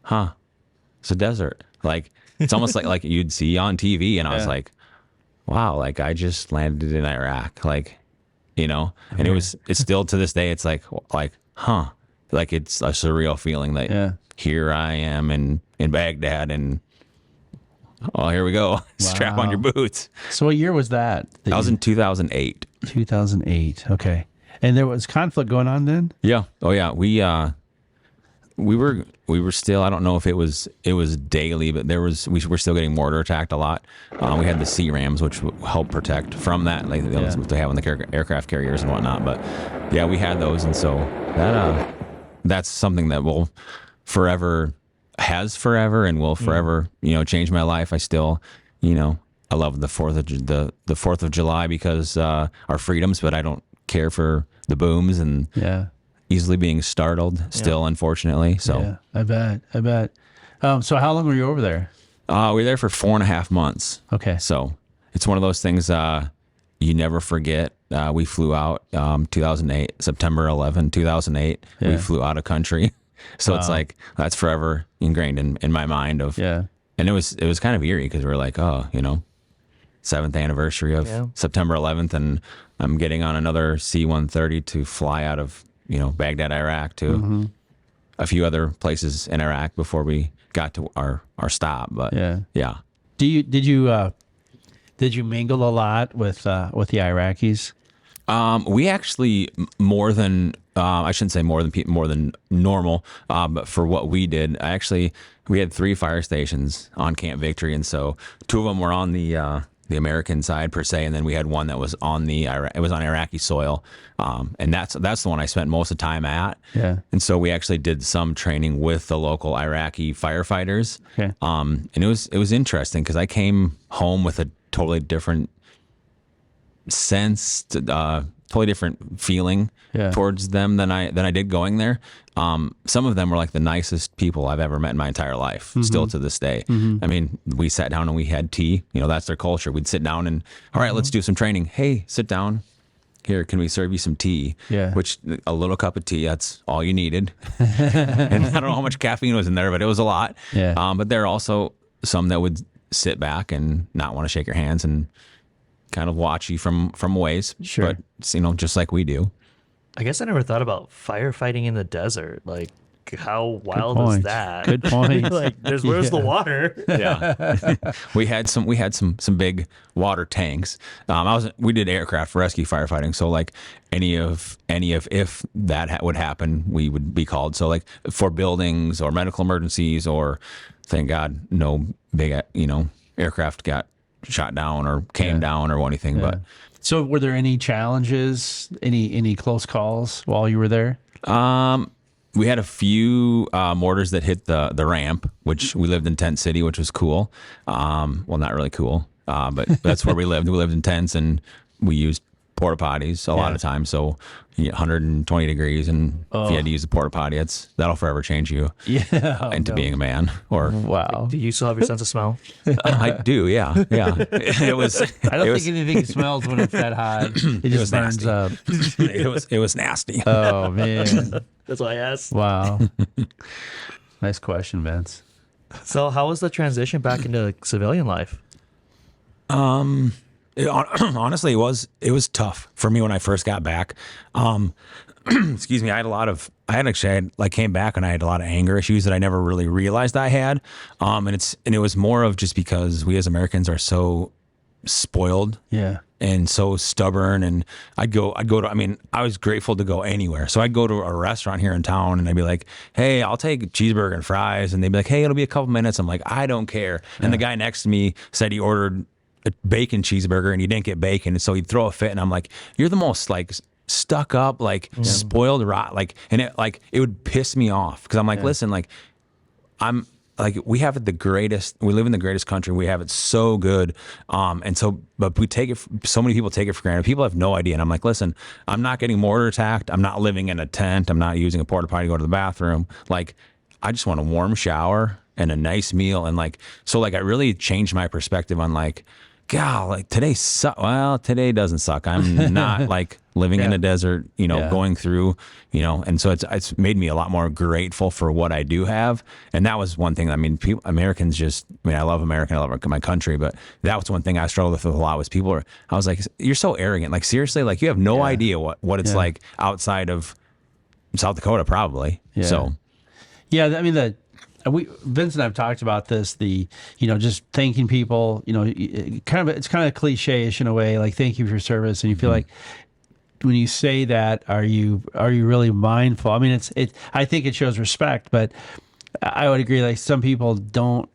it's a desert. Like, it's almost like you'd see on TV. And I was like, wow, like I just landed in Iraq. Like, and it's still to this day, it's like, like it's a surreal feeling that here I am in Baghdad and here we go. Strap on your boots. So what year was that? That was in 2008. 2008. Okay. And there was conflict going on then? Yeah. Oh yeah. We were still, I don't know if it was daily, but we were still getting mortar attacked a lot. We had the Sea Rams, which help protect from that, like what they have on the aircraft carriers and whatnot. But yeah, we had those, and so that's something that has forever and will forever, change my life. I still, I love the 4th of July because our freedoms, but I don't care for the booms and easily being startled still, unfortunately. So yeah, I bet. So how long were you over there? we were there for 4.5 months. Okay. So it's one of those things you never forget. We flew out 2008, September 11, 2008. Yeah. We flew out of country. So it's like that's forever ingrained in my mind of and it was kind of eerie because we were like, 7th anniversary of September 11th, and I'm getting on another C-130 to fly out of Baghdad, Iraq, to a few other places in Iraq before we got to our stop. But yeah. Did you mingle a lot with the Iraqis? We actually more than I shouldn't say more than normal, but for what we did, we had 3 fire stations on Camp Victory, and so 2 of them were on the American side per se, and then we had one that was on Iraqi soil, and that's the one I spent most of the time at. Yeah. And so we actually did some training with the local Iraqi firefighters. Okay. And it was interesting because I came home with a totally different sense, totally different feeling towards them than I did going there. Some of them were like the nicest people I've ever met in my entire life, still to this day. I mean, we sat down and we had tea. That's their culture. We'd sit down and, all right, let's do some training. Hey, sit down. Here, can we serve you some tea? Yeah. Which, a little cup of tea, that's all you needed. And I don't know how much caffeine was in there, but it was a lot. Yeah. But there are also some that would sit back and not want to shake your hands and kind of watch you from a ways. Sure. But, just like we do. I guess I never thought about firefighting in the desert. Like, how wild is point. that? Good point. Like, where's the water? Yeah, we had some big water tanks. We did aircraft rescue firefighting, so like any of if that would happen, we would be called. So like for buildings or medical emergencies, or thank God no big aircraft got shot down or came down or anything. But So were there any challenges, any close calls while you were there? we had a few mortars that hit the ramp, which we lived in Tent City, which was cool. Well, not really cool, but that's where we lived. We lived in tents, and we used porta potties a lot of times. So 120 degrees, and if you had to use the porta potty, that'll forever change you into being a man. Or Wow. Do you still have your sense of smell? I do, yeah. It was. I don't think anything smells when it's that hot. It just burns nasty. up. It was nasty. Oh man. That's why I asked. Wow. Nice question, Vince. So how was the transition back into civilian life? Honestly, it was tough for me when I first got back. Excuse me. I came back and I had a lot of anger issues that I never really realized I had. And it was more of just because we as Americans are so spoiled. Yeah. And so stubborn, and I was grateful to go anywhere. So I'd go to a restaurant here in town and I'd be like, hey, I'll take a cheeseburger and fries. And they'd be like, hey, it'll be a couple minutes. I'm like, I don't care. And the guy next to me said he ordered a bacon cheeseburger and he didn't get bacon. And so he'd throw a fit. And I'm like, you're the most like stuck up, like spoiled rot. Like, and it would piss me off. Cause I'm like, listen, like we have it we live in the greatest country. We have it so good. But we take it, so many people take it for granted. People have no idea. And I'm like, listen, I'm not getting mortar attacked. I'm not living in a tent. I'm not using a porta potty to go to the bathroom. Like, I just want a warm shower and a nice meal. And I really changed my perspective on God, today well, today doesn't suck. I'm not living in a desert, going through, and so it's made me a lot more grateful for what I do have. And that was one thing. I mean, Americans I love America, I love my country, but that was one thing I struggled with a lot was I was like, you're so arrogant. Like, seriously, you have no idea what it's like outside of South Dakota, probably. Yeah. So, yeah, I mean, Vince and I've talked about this, just thanking people, it's kind of cliche-ish in a way, like, thank you for your service. And you feel like when you say that, are you really mindful? I mean, I think it shows respect, but I would agree, some people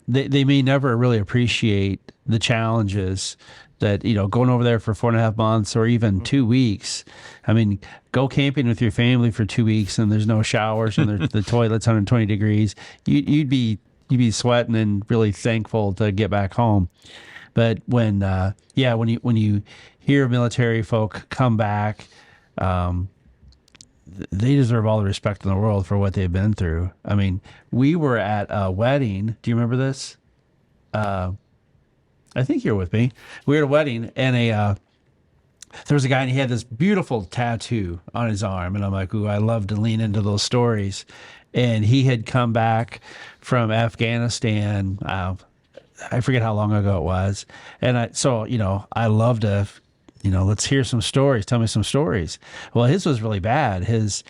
they may never really appreciate the challenges that, going over there for 4.5 months or even 2 weeks. I mean, go camping with your family for 2 weeks and there's no showers and the toilet's 120 degrees. You'd be sweating and really thankful to get back home. But when you hear military folk come back, they deserve all the respect in the world for what they've been through. I mean, we were at a wedding. Do you remember this? I think you're with me. We were at a wedding, and there was a guy, and he had this beautiful tattoo on his arm, and I'm like, ooh, I love to lean into those stories. And he had come back from Afghanistan. I forget how long ago it was, and I love to, let's hear some stories. Tell me some stories. Well, his was really bad. He's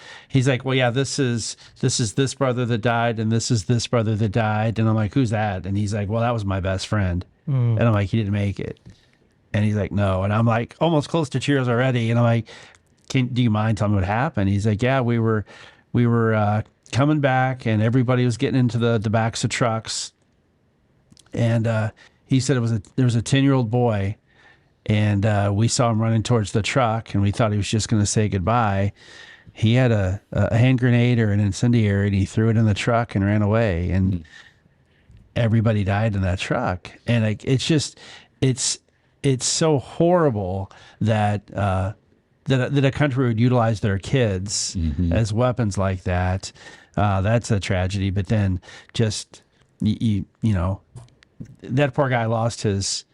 like, well, yeah, this is this brother that died, and this is this brother that died, and I'm like, who's that? And he's like, well, that was my best friend. And I'm like, he didn't make it. And he's like, no. And I'm like, almost close to tears already. And I'm like, do you mind telling me what happened? He's like, yeah, we were coming back, and everybody was getting into the backs of trucks. And he said there was a 10-year-old boy, and we saw him running towards the truck, and we thought he was just going to say goodbye. He had a hand grenade or an incendiary, and he threw it in the truck and ran away. And everybody died in that truck. And it's so horrible that a country would utilize their kids as weapons like that. That's a tragedy. But then just that poor guy lost his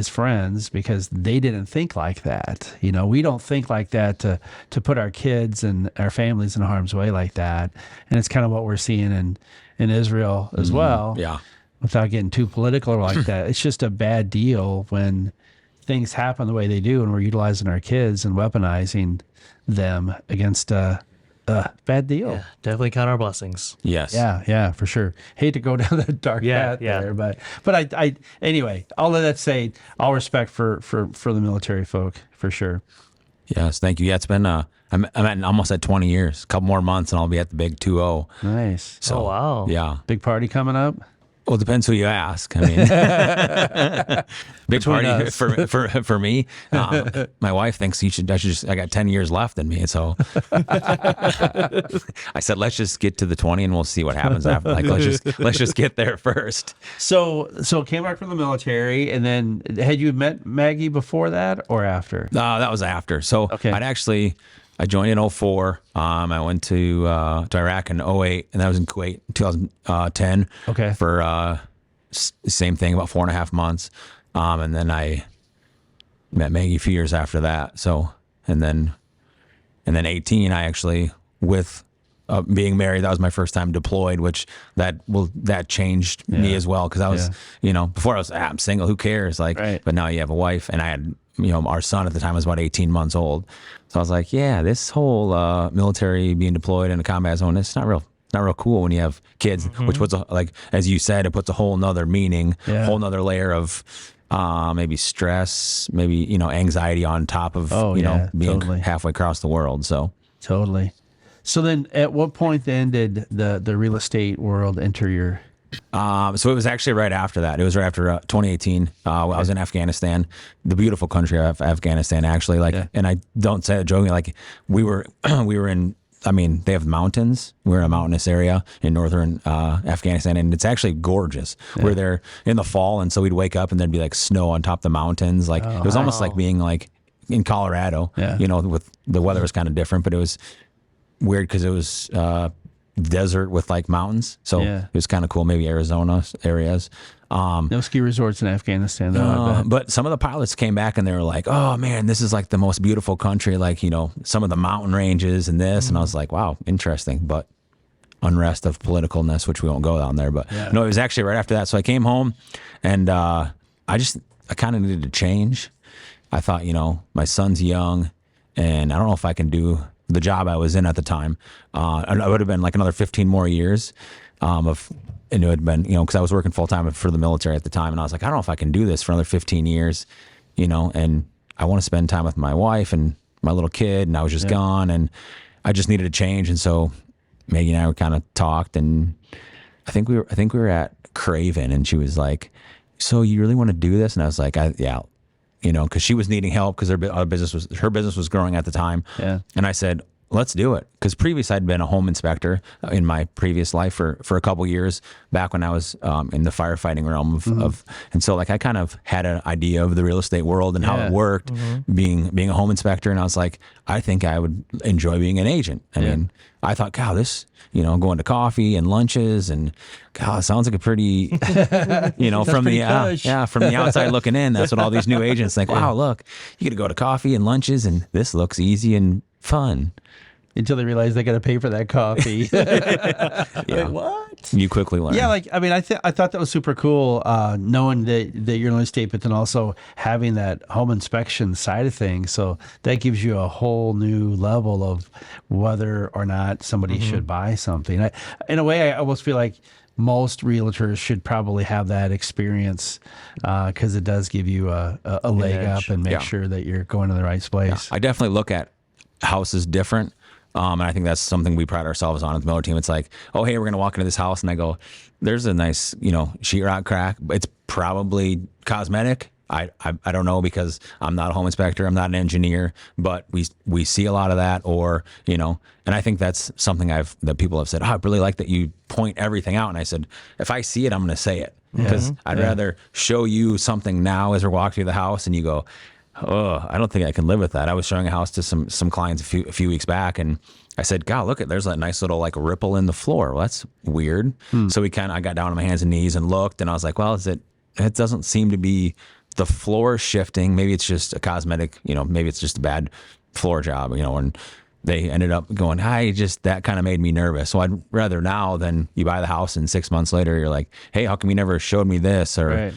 friends because they didn't think like that. We don't think like that to put our kids and our families in harm's way like that. And it's kind of what we're seeing in Israel as well. Yeah. Without getting too political like that. It's just a bad deal when things happen the way they do and we're utilizing our kids and weaponizing them against bad deal. Yeah, definitely count our blessings. Yes. Yeah, for sure. Hate to go down that dark path there, but I anyway, all of that said, all respect for the military folk, for sure. Yes, thank you. Yeah, it's been I'm almost at 20 years. A couple more months and I'll be at the big 2-0. Nice. So, wow. Yeah. Big party coming up? Well, it depends who you ask. I mean, big Between party us. for me. My wife thinks I got 10 years left in me. So I said, let's just get to the 20 and we'll see what happens after. Like, let's just get there first. So came back from the military, and then had you met Maggie before that or after? That was after. So Okay. I joined in 04. I went to Iraq in 08, and that was in Kuwait in 2010. Okay. For same thing, about 4.5 months. And then I met Maggie a few years after that. So, and then 18, I actually, with being married, that was my first time deployed, which that changed me as well. Cause I was, before I was, I'm single, who cares? Like, Right. but now you have a wife, and I had, our son at the time was about 18 months old. So I was like, yeah, this whole military being deployed in a combat zone, it's not real cool when you have kids, which puts like, as you said, it puts a whole nother meaning, whole nother layer of maybe stress, maybe, anxiety on top of, being totally. halfway across the world. So Totally. So then at what point then did the real estate world enter your... so it was actually right after that. It was right after 2018. I was in Afghanistan, the beautiful country of Afghanistan, actually. And I don't say it jokingly. Like we were in. I mean, they have mountains. We're in a mountainous area in northern Afghanistan, and it's actually gorgeous. We're there in the fall, and so we'd wake up and there'd be like snow on top of the mountains. Like it was almost like being like in Colorado. Yeah. With the weather was kind of different, but it was weird because it was desert with like mountains, so it was kind of cool. Maybe Arizona areas. No ski resorts in Afghanistan, though. I bet. But some of the pilots came back and they were like, "Oh man, this is like the most beautiful country. Like some of the mountain ranges and this." And I was like, "Wow, interesting." But unrest of politicalness, which we won't go down there. But no, it was actually right after that. So I came home, and I kind of needed to change. I thought, my son's young, and I don't know if I can do the job I was in at the time. I would have been like another 15 more years and it had been, because I was working full time for the military at the time, and I was like, I don't know if I can do this for another 15 years, and I want to spend time with my wife and my little kid, and I was just gone, and I just needed a change. And so Maggie and I were kind of talked, and I think we were at Craven, and she was like, "So you really want to do this?" And I was like, "Yeah." Because she was needing help because her business was growing at the time. Yeah. And I said, let's do it. Because previously I'd been a home inspector in my previous life for a couple years back when I was in the firefighting realm of and so like I kind of had an idea of the real estate world and how it worked being a home inspector. And I was like, I think I would enjoy being an agent. I mean, I thought, God, this, going to coffee and lunches, and God, it sounds like a pretty, from the outside looking in, that's what all these new agents think. Wow, look, you get to go to coffee and lunches, and this looks easy and fun. Until they realize they got to pay for that coffee. Like, what? You quickly learn. Yeah, like, I mean, I thought that was super cool, knowing that you're in real estate, but then also having that home inspection side of things. So that gives you a whole new level of whether or not somebody should buy something. In a way, I almost feel like most realtors should probably have that experience because it does give you a leg up and make sure that you're going to the right place. I definitely look at houses different. And I think that's something we pride ourselves on at the Miller team. It's like, oh, hey, we're going to walk into this house, and I go, there's a nice, sheetrock crack. It's probably cosmetic. I don't know, because I'm not a home inspector. I'm not an engineer, but we see a lot of that, and I think that's something that people have said, oh, I really like that you point everything out. And I said, if I see it, I'm going to say it, because I'd rather show you something now as we're walking through the house and you go, oh, I don't think I can live with that. I was showing a house to some clients a few weeks back, and I said, God, look, there's that nice little like ripple in the floor. Well, that's weird. So I got down on my hands and knees and looked, and I was like, well, it doesn't seem to be the floor shifting. Maybe it's just a cosmetic, maybe it's just a bad floor job, and they ended up going, that kind of made me nervous. So I'd rather now than you buy the house and 6 months later, you're like, hey, how come you never showed me this? Or, right.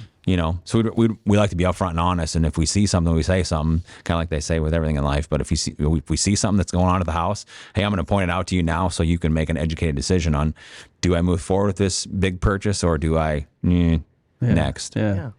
So we like to be upfront and honest. And if we see something, we say something, kind of like they say with everything in life. But if we see something that's going on at the house, hey, I'm going to point it out to you now so you can make an educated decision on, do I move forward with this big purchase, or do I next? Yeah.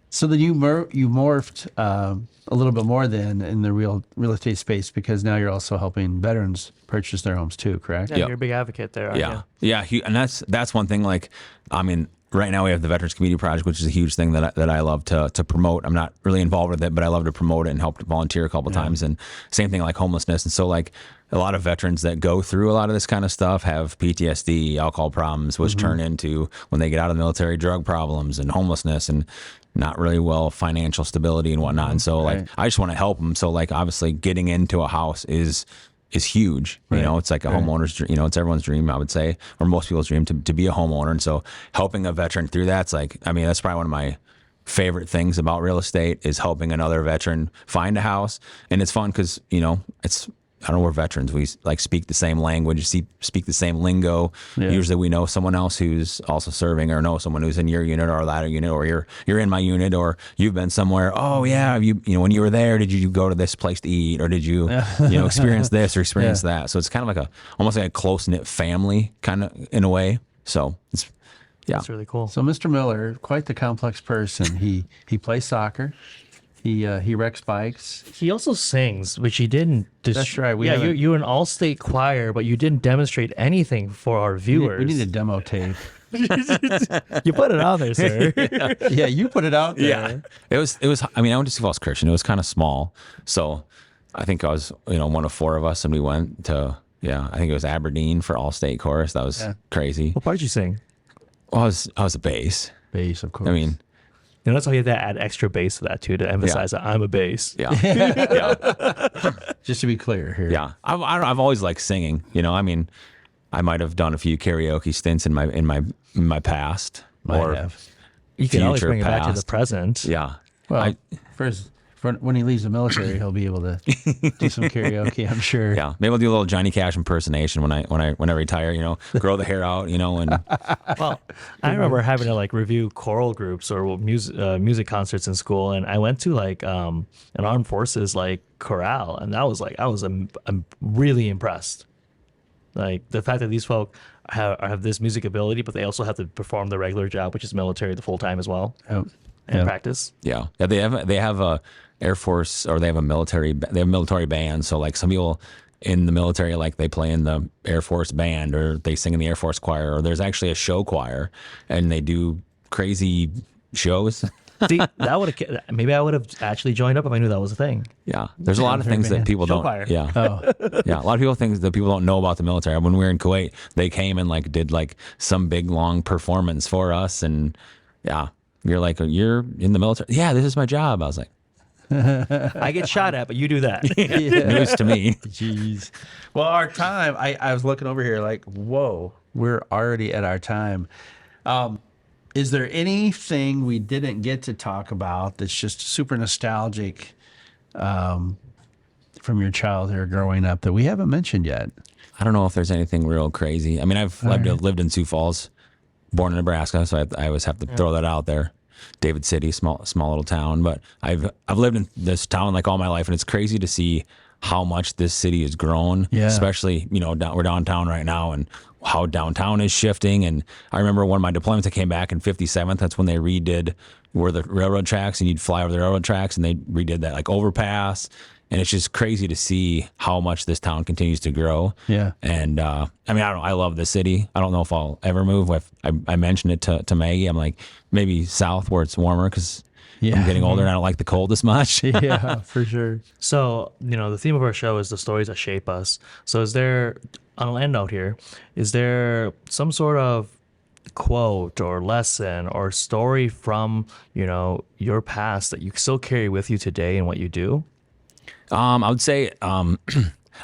So then you morphed a little bit more then in the real estate space, because now you're also helping veterans purchase their homes too, correct? Yeah, you're a big advocate there, aren't you? Yeah. And that's one thing. Like, I mean, right now we have the Veterans Community Project, which is a huge thing that I love to promote. I'm not really involved with it, but I love to promote it and help to volunteer a couple times. And same thing like homelessness. And so like a lot of veterans that go through a lot of this kind of stuff have PTSD, alcohol problems, which turn into, when they get out of the military, drug problems and homelessness and not really well financial stability and whatnot. And so like I just want to help them. So like obviously getting into a house is huge. You know, it's like a homeowner's dream. You know, it's everyone's dream, I would say, or most people's dream to be a homeowner. And so helping a veteran through that's like, I mean, that's probably one of my favorite things about real estate is helping another veteran find a house. And it's fun because, you know, I don't know, we're veterans. We like speak the same language, speak the same lingo. Usually we know someone else who's also serving, or know someone who's in your unit or that unit, or you're in my unit, or you've been somewhere. Oh yeah, you know, when you were there, did you go to this place to eat, or did you experience this or experience that? So it's kind of like almost like a close knit family kind of in a way. So it's That's really cool. So Mr. Miller, quite the complex person. He plays soccer. He wrecks bikes. He also sings, which he didn't. That's right. You're an all-state choir, but you didn't demonstrate anything for our viewers. We need a demo tape. You put it on there, sir. Yeah, you put it out there. Yeah, it was. I mean, I went to Sioux Falls Christian. It was kind of small, so I think I was, one of four of us, and we went to, I think it was Aberdeen for all-state chorus. That was crazy. What part did you sing? Well, I was a bass. Bass, of course. I mean, that's why you have to add extra bass to that too, to emphasize that I'm a bass. yeah, yeah, Just to be clear here. yeah. I've always liked singing. I mean, I might have done a few karaoke stints in my past. Might have. You can always future bring it back to the past. present. Yeah. Well, for when he leaves the military, he'll be able to do some karaoke, I'm sure. Yeah, maybe we'll do a little Johnny Cash impersonation when I retire. Grow the hair out. And Well, I remember having to like review choral groups or music concerts in school, and I went to like an armed forces like chorale, and that was like I'm really impressed. Like the fact that these folk have this music ability, but they also have to perform the regular job, which is military, the full time as well, and practice. yeah, they have a Air Force, or they have military band. So like some people in the military, like they play in the Air Force band, or they sing in the Air Force choir, or there's actually a show choir, and they do crazy shows. See, maybe I would have actually joined up if I knew that was a thing. Yeah, there's a lot of things that people Show don't. choir. Yeah, yeah. A lot of people think that people don't know about the military. When we were in Kuwait, they came and like did like some big long performance for us, and you're like, you're in the military. Yeah, this is my job. I was like, I get shot at, but you do that. news to me. Jeez. Well, our time, I was looking over here like, whoa, we're already at our time. Is there anything we didn't get to talk about that's just super nostalgic from your childhood or growing up that we haven't mentioned yet? I don't know if there's anything real crazy. I mean, I've lived in Sioux Falls, born in Nebraska, so I always have to throw that out there. David City, small little town, but I've lived in this town like all my life, and it's crazy to see how much this city has grown. Yeah. Especially, we're downtown right now, and how downtown is shifting. And I remember one of my deployments, I came back in 57th. That's when they redid where the railroad tracks, and you'd fly over the railroad tracks, and they redid that like overpass. And it's just crazy to see how much this town continues to grow. Yeah. And I mean, I don't know. I love this city. I don't know if I'll ever move. I mentioned it to Maggie. I'm like, maybe south where it's warmer, because I'm getting older and I don't like the cold as much. Yeah, for sure. So, the theme of our show is the stories that shape us. So is there, on a land note here, is there some sort of quote or lesson or story from, your past that you still carry with you today in what you do? I would say I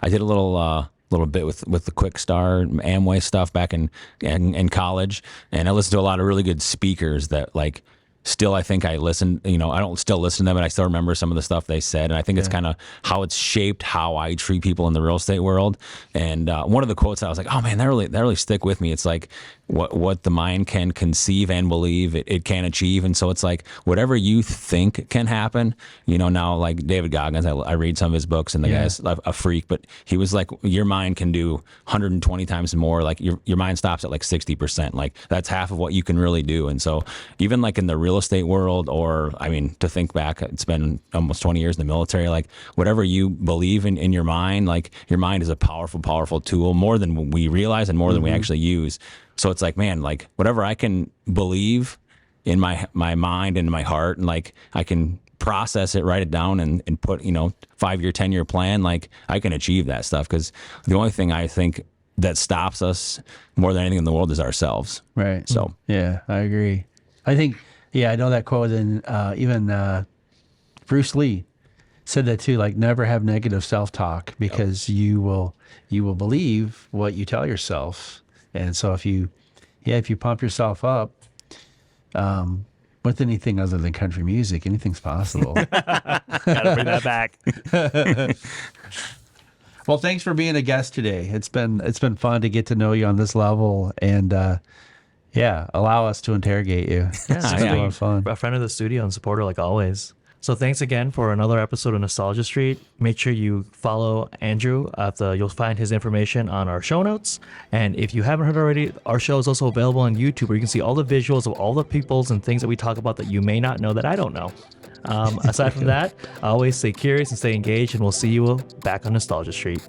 did a little bit with the Quick Start Amway stuff back in college, and I listened to a lot of really good speakers that like still I think I listen. I don't still listen to them, and I still remember some of the stuff they said, and I think it's kind of how it's shaped how I treat people in the real estate world. And one of the quotes I was like, oh man, that really stick with me. It's like what the mind can conceive and believe it can achieve. And so it's like whatever you think can happen, now like David Goggins, I read some of his books, and the guy's a freak, but he was like, your mind can do 120 times more. Like your mind stops at like 60%. Like that's half of what you can really do. And so even like in the real real estate world, or I mean, to think back, it's been almost 20 years in the military. Like whatever you believe in your mind, like your mind is a powerful, powerful tool, more than we realize and more than we actually use. So it's like, man, like whatever I can believe in my mind and my heart, and like I can process it, write it down, and put 5-year, 10-year plan. Like I can achieve that stuff, because the only thing I think that stops us more than anything in the world is ourselves. Right. So yeah, I agree. I think, I know that quote, and even Bruce Lee said that too, like never have negative self-talk, because you will believe what you tell yourself. And so if you pump yourself up with anything other than country music, anything's possible. Gotta bring that back. Well, thanks for being a guest today. It's been fun to get to know you on this level, and allow us to interrogate you. It's been a lot of fun. A friend of the studio and supporter like always. So thanks again for another episode of Nostalgia Street. Make sure you follow Andrew. You'll find his information on our show notes. And if you haven't heard already, our show is also available on YouTube, where you can see all the visuals of all the peoples and things that we talk about that you may not know that I don't know. Aside from that, always stay curious and stay engaged, and we'll see you back on Nostalgia Street.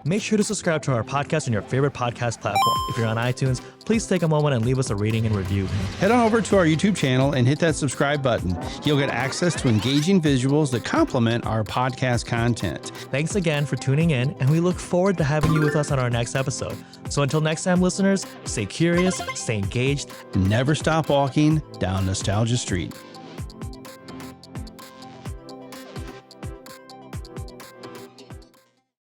Make sure to subscribe to our podcast on your favorite podcast platform. If you're on iTunes, please take a moment and leave us a rating and review. Head on over to our YouTube channel and hit that subscribe button. You'll get access to engaging visuals that complement our podcast content. Thanks again for tuning in, and we look forward to having you with us on our next episode. So until next time, listeners, stay curious, stay engaged, and never stop walking down Nostalgia Street.